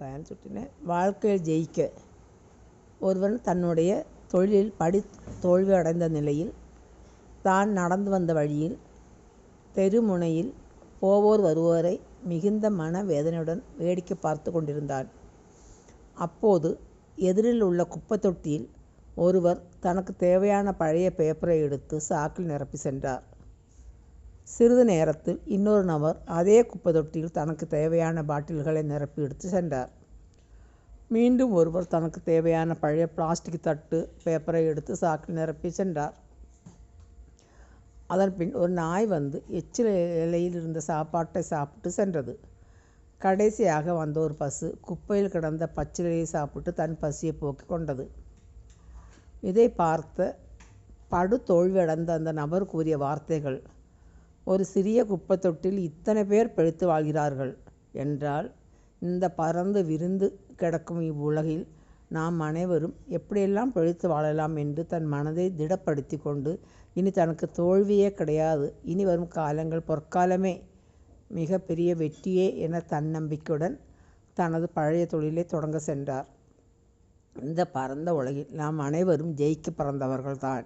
வாழ்க்கையில் ஜெயிக்க ஒருவன் தன்னுடைய தொழிலில் தோல்வி அடைந்த நிலையில் தான் நடந்து வந்த வழியில் தெருமுனையில் போவோர் வருவோரை மிகுந்த மன வேதனையுடன் வேடிக்கை பார்த்து கொண்டிருந்தான். அப்போது எதிரில் உள்ள குப்பை தொட்டியில் ஒருவர் தனக்கு தேவையான பழைய பேப்பரை எடுத்து சாக்கில் நிரப்பி சென்றார். சிறிது நேரத்தில் இன்னொரு நபர் அதே குப்பை தொட்டியில் தனக்கு தேவையான பாட்டில்களை நிரப்பி எடுத்து சென்றார். மீண்டும் ஒருவர் தனக்கு தேவையான பழைய பிளாஸ்டிக் தட்டு பேப்பரை எடுத்து சாக்கில் நிரப்பி சென்றார். அதன் பின் ஒரு நாய் வந்து எச்சில் இலையில் இருந்த சாப்பாட்டை சாப்பிட்டு சென்றது. கடைசியாக வந்த ஒரு பசு குப்பையில் கிடந்த பச்சிலையை சாப்பிட்டு தன் பசியை போக்கி கொண்டது. இதை பார்த்த படு தோல்வியடைந்த அந்த நபர் கூறிய வார்த்தைகள், ஒரு சிறிய குப்பை தொட்டில் இத்தனை பேர் பிழைத்து வாழ்கிறார்கள் என்றால் இந்த பறந்து விரிந்து கிடக்கும் இவ்வுலகில் நாம் அனைவரும் எப்படியெல்லாம் பிழைத்து வாழலாம் என்று தன் மனதை திடப்படுத்தி கொண்டு இனி தனக்கு தோல்வியே கிடையாது, இனி வரும் காலங்கள் பொற்காலமே, மிக பெரிய வெற்றியே என தன்னம்பிக்கையுடன் தனது பழைய தொழிலை தொடங்க சென்றார். இந்த பரந்த உலகில் நாம் அனைவரும் ஜெயிக்க பிறந்தவர்கள்தான்.